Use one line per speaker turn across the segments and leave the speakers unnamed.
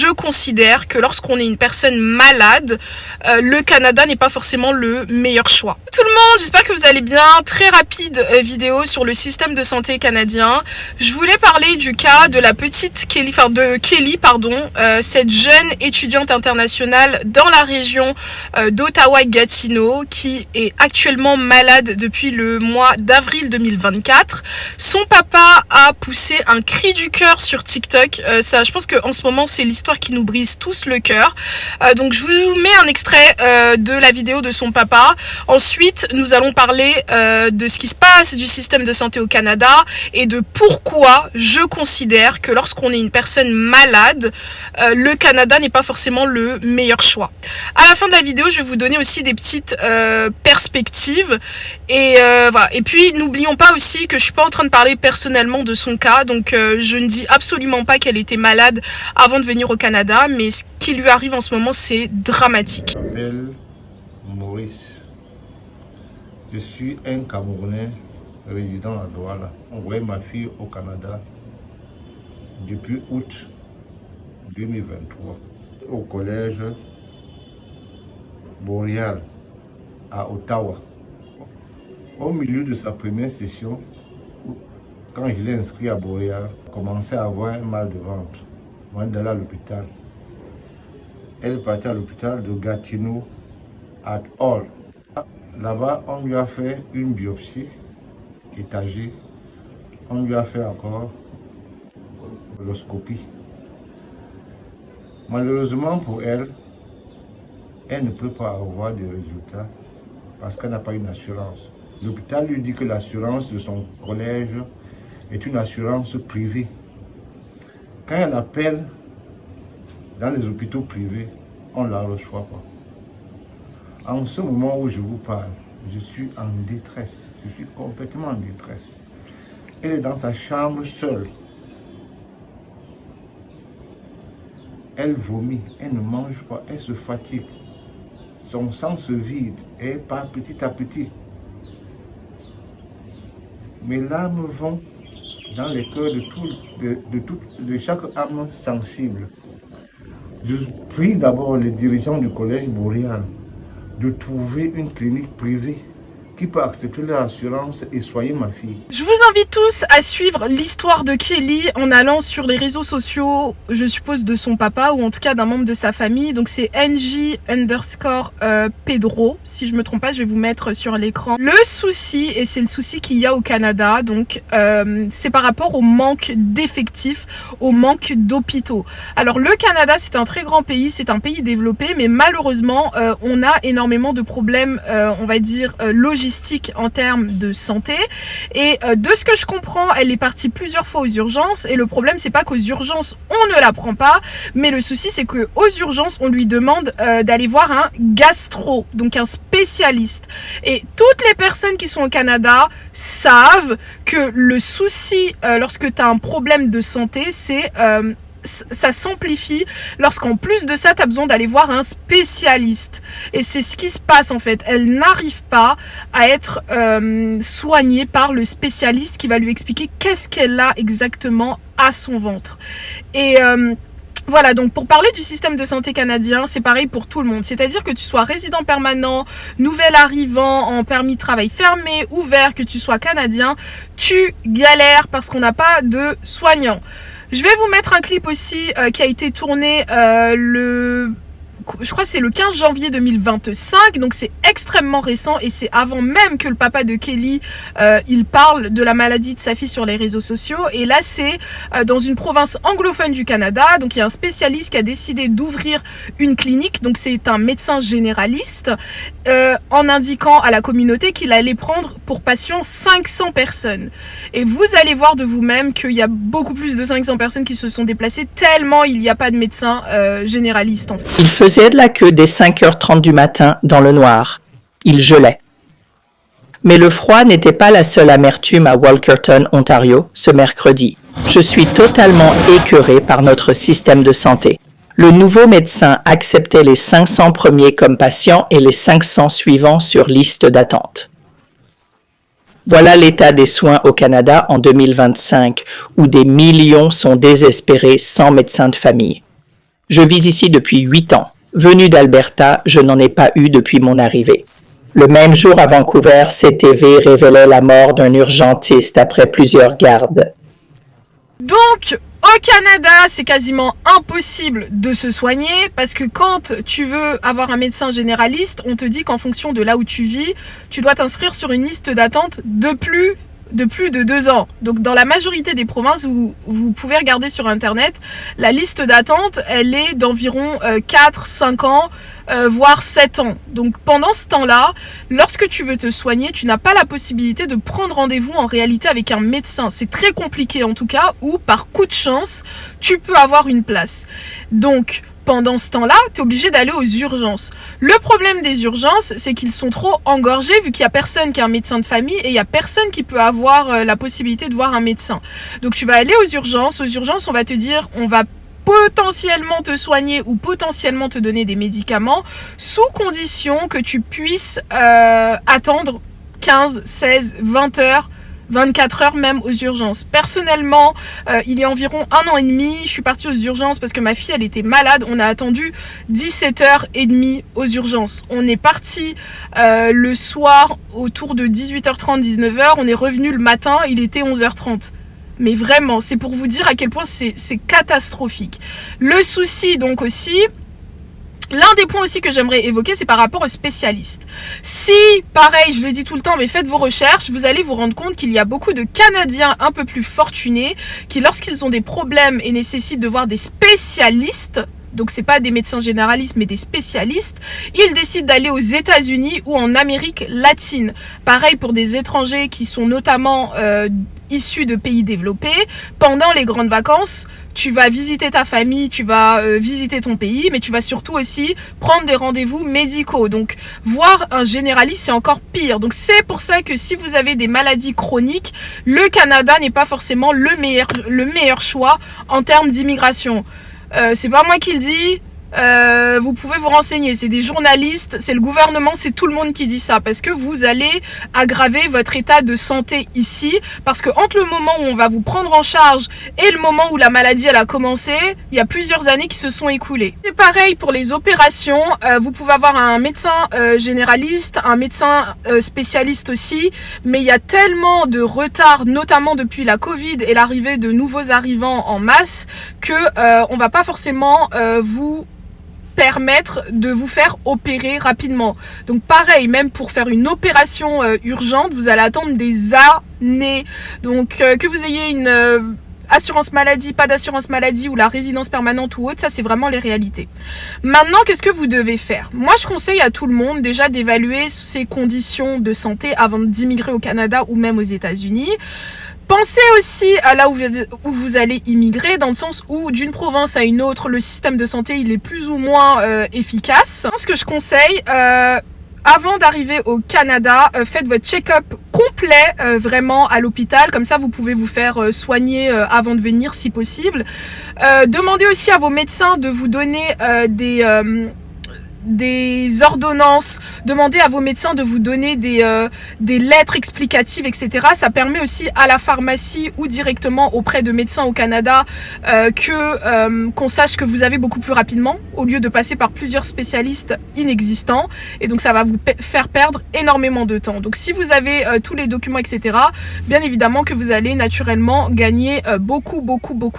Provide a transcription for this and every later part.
je considère que lorsqu'on est une personne malade, le Canada n'est pas forcément le meilleur choix. Tout le monde, j'espère que vous allez bien. Très rapide vidéo sur le système de santé canadien. Je voulais parler du cas de la petite Kelly, cette jeune étudiante internationale dans la région d'Ottawa-Gatineau qui est actuellement malade depuis le mois d'avril 2024. Son papa a poussé un cri du cœur sur TikTok. Je pense qu'en ce moment, c'est l'histoire qui nous brise tous le cœur. Donc, je vous mets un extrait de la vidéo de son papa. Ensuite, nous allons parler de ce qui se passe du système de santé au Canada et de pourquoi je considère que lorsqu'on est une personne malade, le Canada n'est pas forcément le meilleur choix. À la fin de la vidéo, je vais vous donner aussi des petites perspectives et voilà. Et puis, n'oublions pas aussi que je suis pas en train de parler personnellement de son cas, donc je ne dis absolument pas qu'elle était malade avant de venir au Canada, mais ce qui lui arrive en ce moment, c'est dramatique.
Je m'appelle Maurice. Je suis un Camerounais résident à Douala. On envoyé ma fille au Canada depuis août 2023 au collège Boréal à Ottawa. Au milieu de sa première session, quand je l'ai inscrit à Boréal, elle commençait à avoir un mal de ventre. On est allé à l'hôpital. Elle est partie à l'hôpital de Gatineau at All. Là-bas, on lui a fait une biopsie étagée. On lui a fait encore l'oscopie. Malheureusement pour elle, elle ne peut pas avoir de résultats parce qu'elle n'a pas une assurance. L'hôpital lui dit que l'assurance de son collège est une assurance privée. Quand elle appelle dans les hôpitaux privés, on ne la reçoit pas. En ce moment où je vous parle, je suis en détresse. Je suis complètement en détresse. Elle est dans sa chambre seule. Elle vomit, elle ne mange pas, elle se fatigue. Son sang se vide et elle part petit à petit. Mes larmes vont dans les cœurs de chaque âme sensible. Je prie d'abord les dirigeants du collège Boréal de trouver une clinique privée qui peut accepter leur assurance et soigner ma fille.
Je vous invite tous à suivre l'histoire de Kelly en allant sur les réseaux sociaux, je suppose de son papa ou en tout cas d'un membre de sa famille. Donc c'est NJ_Pedro. Si je me trompe pas, je vais vous mettre sur l'écran. Le souci, et c'est le souci qu'il y a au Canada, donc c'est par rapport au manque d'effectifs, au manque d'hôpitaux. Alors le Canada, c'est un très grand pays, c'est un pays développé, mais malheureusement, on a énormément de problèmes, on va dire, logistiques en termes de santé et de ce que je comprends, elle est partie plusieurs fois aux urgences et le problème c'est pas qu'aux urgences on ne la prend pas, mais le souci c'est que aux urgences on lui demande d'aller voir un gastro, donc un spécialiste, et toutes les personnes qui sont au Canada savent que le souci lorsque tu as un problème de santé, c'est ça s'amplifie lorsqu'en plus de ça, tu as besoin d'aller voir un spécialiste. Et c'est ce qui se passe en fait. Elle n'arrive pas à être soignée par le spécialiste qui va lui expliquer qu'est-ce qu'elle a exactement à son ventre. Et voilà, donc pour parler du système de santé canadien, c'est pareil pour tout le monde. C'est-à-dire que tu sois résident permanent, nouvel arrivant en permis de travail fermé, ouvert, que tu sois canadien, tu galères parce qu'on n'a pas de soignants. Je vais vous mettre un clip aussi qui a été tourné je crois que c'est le 15 janvier 2025, donc c'est extrêmement récent et c'est avant même que le papa de Kelly il parle de la maladie de sa fille sur les réseaux sociaux. Et là c'est dans une province anglophone du Canada, donc il y a un spécialiste qui a décidé d'ouvrir une clinique, donc c'est un médecin généraliste en indiquant à la communauté qu'il allait prendre pour patient 500 personnes. Et vous allez voir de vous-même qu'il y a beaucoup plus de 500 personnes qui se sont déplacées tellement il n'y a pas de médecin généraliste en fait.
Il faisait de la queue dès 5h30 du matin dans le noir. Il gelait. Mais le froid n'était pas la seule amertume à Walkerton, Ontario, ce mercredi. Je suis totalement écœuré par notre système de santé. Le nouveau médecin acceptait les 500 premiers comme patients et les 500 suivants sur liste d'attente. Voilà l'état des soins au Canada en 2025, où des millions sont désespérés sans médecin de famille. Je vis ici depuis 8 ans. Venu d'Alberta, je n'en ai pas eu depuis mon arrivée. Le même jour à Vancouver, CTV révélait la mort d'un urgentiste après plusieurs gardes.
Donc, au Canada, c'est quasiment impossible de se soigner parce que quand tu veux avoir un médecin généraliste, on te dit qu'en fonction de là où tu vis, tu dois t'inscrire sur une liste d'attente de plus de 2 ans. Donc dans la majorité des provinces, vous pouvez regarder sur internet, la liste d'attente, elle est d'environ 4, 5 ans, voire 7 ans. Donc pendant ce temps-là, lorsque tu veux te soigner, tu n'as pas la possibilité de prendre rendez-vous en réalité avec un médecin. C'est très compliqué en tout cas, ou par coup de chance, tu peux avoir une place. Donc pendant ce temps-là, tu es obligé d'aller aux urgences. Le problème des urgences, c'est qu'ils sont trop engorgés vu qu'il n'y a personne qui est un médecin de famille et il n'y a personne qui peut avoir la possibilité de voir un médecin. Donc tu vas aller aux urgences. Aux urgences, on va te dire, on va potentiellement te soigner ou potentiellement te donner des médicaments sous condition que tu puisses attendre 15, 16, 20 heures 24 heures même aux urgences. Personnellement, il y a environ 1 an et demi, je suis partie aux urgences parce que ma fille, elle était malade. On a attendu 17h30 aux urgences. On est parti le soir autour de 18h30, 19h. On est revenu le matin, il était 11h30. Mais vraiment, c'est pour vous dire à quel point c'est catastrophique. Le souci donc aussi, l'un des points aussi que j'aimerais évoquer, c'est par rapport aux spécialistes. Si, pareil, je le dis tout le temps, mais faites vos recherches, vous allez vous rendre compte qu'il y a beaucoup de Canadiens un peu plus fortunés qui, lorsqu'ils ont des problèmes et nécessitent de voir des spécialistes, donc c'est pas des médecins généralistes mais des spécialistes, ils décident d'aller aux États-Unis ou en Amérique latine. Pareil pour des étrangers qui sont notamment issus de pays développés. Pendant les grandes vacances, tu vas visiter ta famille, tu vas visiter ton pays, mais tu vas surtout aussi prendre des rendez-vous médicaux. Donc voir un généraliste, c'est encore pire. Donc c'est pour ça que si vous avez des maladies chroniques, le Canada n'est pas forcément le meilleur choix en termes d'immigration. C'est pas moi qui le dis, vous pouvez vous renseigner, c'est des journalistes, c'est le gouvernement, c'est tout le monde qui dit ça, parce que vous allez aggraver votre état de santé ici, parce que entre le moment où on va vous prendre en charge et le moment où la maladie elle a commencé, il y a plusieurs années qui se sont écoulées. C'est pareil pour les opérations, vous pouvez avoir un médecin généraliste, un médecin spécialiste aussi, mais il y a tellement de retard, notamment depuis la Covid et l'arrivée de nouveaux arrivants en masse, que on va pas forcément vous permettre de vous faire opérer rapidement. Donc pareil, même pour faire une opération urgente, vous allez attendre des années. Donc que vous ayez une assurance maladie, pas d'assurance maladie ou la résidence permanente ou autre, ça c'est vraiment les réalités. Maintenant, qu'est-ce que vous devez faire? Moi, je conseille à tout le monde déjà d'évaluer ses conditions de santé avant d'immigrer au Canada ou même aux États-Unis. Pensez aussi à là où vous allez immigrer, dans le sens où d'une province à une autre, le système de santé il est plus ou moins efficace. Ce que je conseille, avant d'arriver au Canada, faites votre check-up complet vraiment à l'hôpital, comme ça vous pouvez vous faire soigner avant de venir si possible. Demandez aussi à vos médecins de vous donner des ordonnances, demandez à vos médecins de vous donner des lettres explicatives, etc. Ça permet aussi à la pharmacie ou directement auprès de médecins au Canada qu'on sache que vous avez beaucoup plus rapidement au lieu de passer par plusieurs spécialistes inexistants, et donc ça va vous faire perdre énormément de temps. Donc si vous avez tous les documents, etc., bien évidemment que vous allez naturellement gagner beaucoup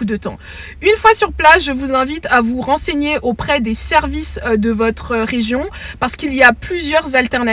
de temps. Une fois sur place, je vous invite à vous renseigner auprès des services de votre région, parce qu'il y a plusieurs alternatives.